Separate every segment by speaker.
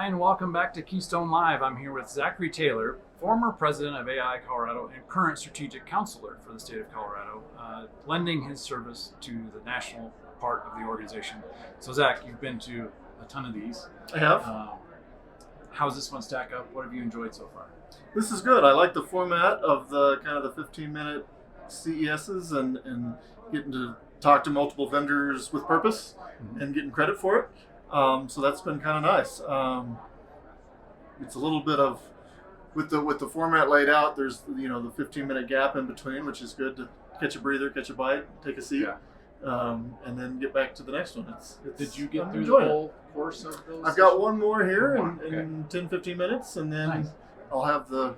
Speaker 1: Hi, and welcome back to Keystone Live. I'm here with Zachary Taylor, former president of AIA Colorado and current strategic counselor for the state of Colorado, lending his service to the national part of the organization. So, Zach, you've been to a ton of these.
Speaker 2: I have.
Speaker 1: How's this one stack up? What have you enjoyed so far?
Speaker 2: This is good. I like the format of the kind of the 15-minute CESs and getting to talk to multiple vendors with purpose and getting credit for it. So that's been kind of nice. It's a little bit of with the format laid out. There's the 15-minute gap in between, which is good to catch a breather, catch a bite, take a seat, and then get back to the next one.
Speaker 1: Did you get through the whole course of those?
Speaker 2: I've got one more here in 10-15 minutes, and then I'll have the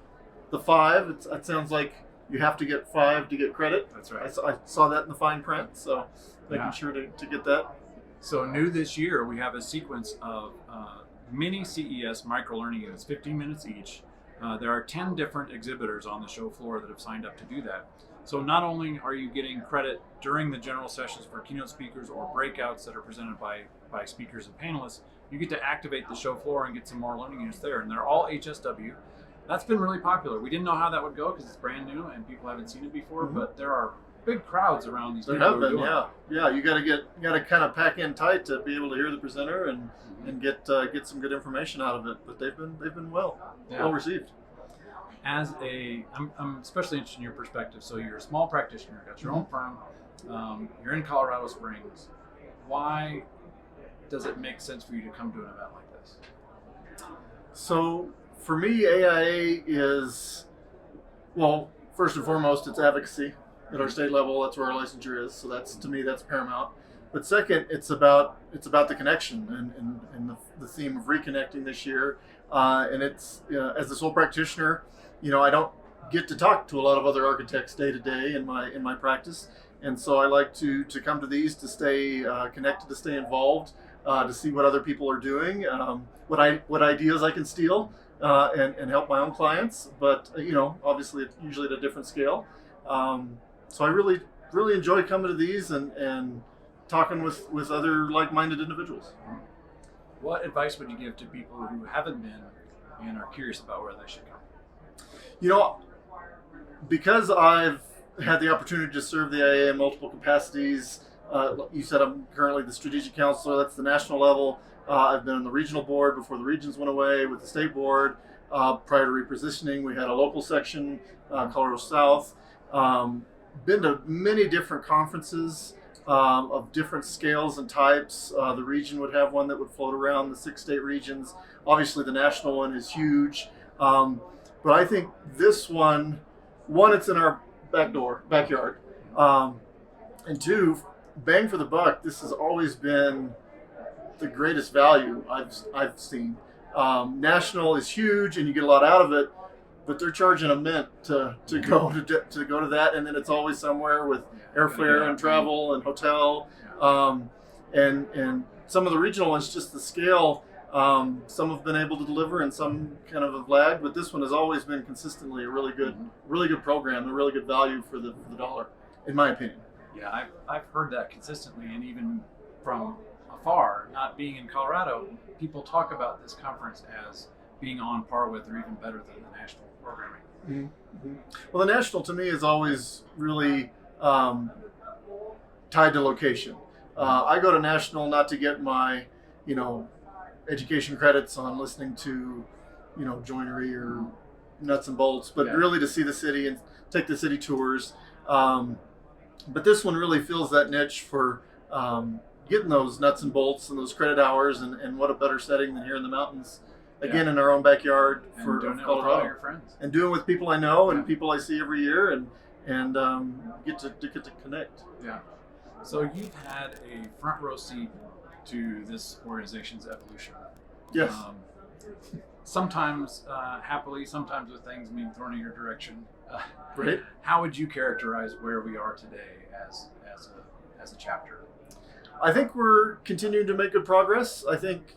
Speaker 2: 5. It sounds like you have to get 5 to get credit.
Speaker 1: That's right.
Speaker 2: I saw that in the fine print, so making sure to get that.
Speaker 1: So new this year, we have a sequence of mini CES micro-learning units, 15 minutes each. There are 10 different exhibitors on the show floor that have signed up to do that. So not only are you getting credit during the general sessions for keynote speakers or breakouts that are presented by speakers and panelists, you get to activate the show floor and get some more learning units there. And they're all HSW. That's been really popular. We didn't know how that would go because it's brand new and people haven't seen it before, but there are big crowds around these.
Speaker 2: There have been, yeah. You got to kind of pack in tight to be able to hear the presenter and get some good information out of it. But they've been well received.
Speaker 1: I'm especially interested in your perspective. So you're a small practitioner, got your own firm, you're in Colorado Springs. Why does it make sense for you to come to an event like this? So
Speaker 2: for me, AIA is, well, first and foremost, it's advocacy at our state level. That's where our licensure is. So to me, that's paramount. But second, it's about the connection and the theme of reconnecting this year. And it's as a sole practitioner, I don't get to talk to a lot of other architects day to day in my practice, and so I like to come to these to stay connected, to stay involved, to see what other people are doing, what ideas I can steal and help my own clients. But obviously, it's usually at a different scale. So I really enjoy coming to these and talking with other like-minded individuals.
Speaker 1: What advice would you give to people who haven't been and are curious about where they should come?
Speaker 2: Because I've had the opportunity to serve the AIA in multiple capacities. You said I'm currently the strategic counselor. That's the national level. I've been on the regional board before the regions went away with the state board. Prior to repositioning, we had a local section, Colorado South. Been to many different conferences of different scales and types. The region would have one that would float around the 6 state regions. Obviously, the national one is huge. But I think this one, it's in our backyard. And 2, bang for the buck, this has always been the greatest value I've seen. National is huge and you get a lot out of it, but they're charging a mint to go to that, and then it's always somewhere with airfare and travel and hotel. And some of the regional ones, just the scale, some have been able to deliver and some kind of have lagged, but this one has always been consistently a really good program, a really good value for the dollar, in my opinion.
Speaker 1: Yeah, I've heard that consistently, and even from afar, not being in Colorado, people talk about this conference as being on par with or even better than the national programming.
Speaker 2: Mm-hmm. Well, the national to me is always really tied to location. I go to national not to get my, education credits on listening to, joinery or nuts and bolts, but really to see the city and take the city tours. But this one really fills that niche for getting those nuts and bolts and those credit hours, and what a better setting than here in the mountains. Again, in our own backyard for
Speaker 1: doing
Speaker 2: Colorado.
Speaker 1: It with all your friends.
Speaker 2: And doing it with people I know and people I see every year, and get to connect.
Speaker 1: Yeah. So you've had a front row seat to this organization's evolution.
Speaker 2: Yes.
Speaker 1: Sometimes happily, sometimes with things being thrown in your direction.
Speaker 2: Right.
Speaker 1: How would you characterize where we are today as a chapter?
Speaker 2: I think we're continuing to make good progress. I think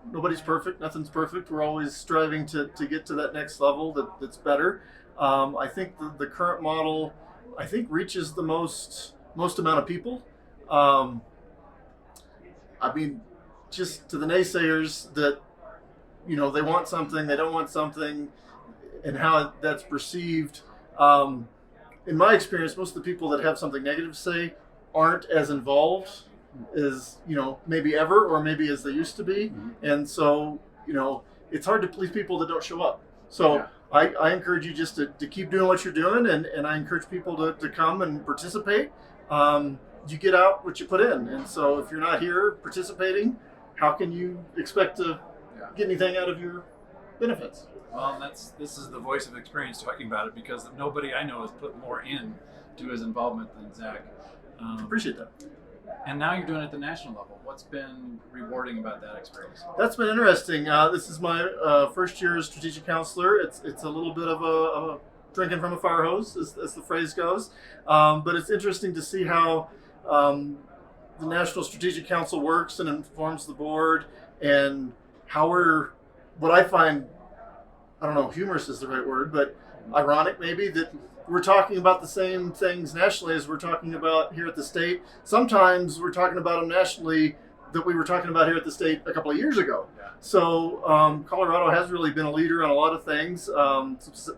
Speaker 2: nobody's perfect. Nothing's perfect. We're always striving to get to that next level that's better. I think the current model, reaches the most amount of people. Just to the naysayers that they want something, they don't want something, and how that's perceived. In my experience, most of the people that have something negative to say aren't as involved as maybe ever, or maybe as they used to be. And so it's hard to please people that don't show up. So
Speaker 1: Yeah.
Speaker 2: I encourage you just to keep doing what you're doing, and I encourage people to come and participate. You get out what you put in, and so if you're not here participating, how can you expect to
Speaker 1: Yeah.
Speaker 2: get anything out of your benefits?
Speaker 1: Well, this is the voice of experience talking about it, because nobody I know has put more in to his involvement than Zach.
Speaker 2: Appreciate that.
Speaker 1: And now you're doing it at the national level. What's been rewarding about that experience?
Speaker 2: That's been interesting. This is my first year as strategic counselor. It's a little bit of a drinking from a fire hose, as the phrase goes. But it's interesting to see how the National Strategic Council works and informs the board, and how what I find, I don't know if humorous is the right word, but ironic maybe, that we're talking about the same things nationally as we're talking about here at the state. Sometimes we're talking about them nationally that we were talking about here at the state a couple of years ago.
Speaker 1: Yeah.
Speaker 2: So Colorado has really been a leader on a lot of things,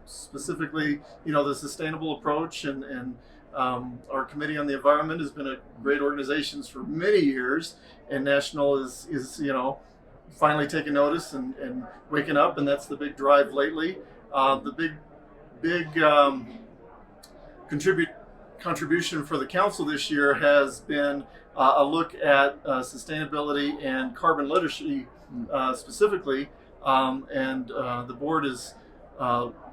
Speaker 2: specifically, the sustainable approach, and our Committee on the Environment has been a great organization for many years, and National is finally taking notice and waking up, and that's the big drive lately. The big contribution for the council this year has been a look at sustainability and carbon literacy specifically, and the board has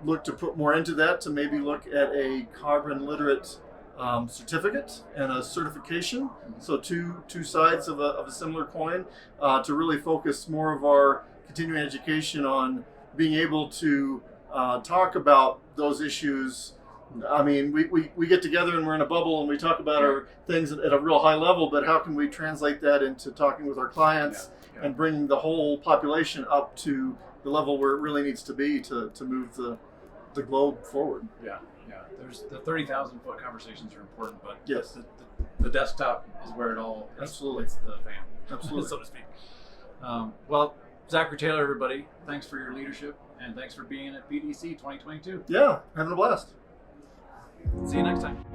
Speaker 2: looked to put more into that, to maybe look at a carbon literate certificate and a certification. So two sides of a similar coin, to really focus more of our continuing education on being able to talk about those issues. I mean, we get together and we're in a bubble and we talk about our things at a real high level, but how can we translate that into talking with our clients and bring the whole population up to the level where it really needs to be to move the globe forward?
Speaker 1: Yeah. There's the 30,000-foot conversations are important, but
Speaker 2: yes,
Speaker 1: the desktop is where it all
Speaker 2: absolutely
Speaker 1: hits the fan,
Speaker 2: absolutely,
Speaker 1: so to speak. Well, Zachary Taylor, everybody, thanks for your leadership, and thanks for being at PDC 2022.
Speaker 2: Yeah, having a blast.
Speaker 1: See you next time.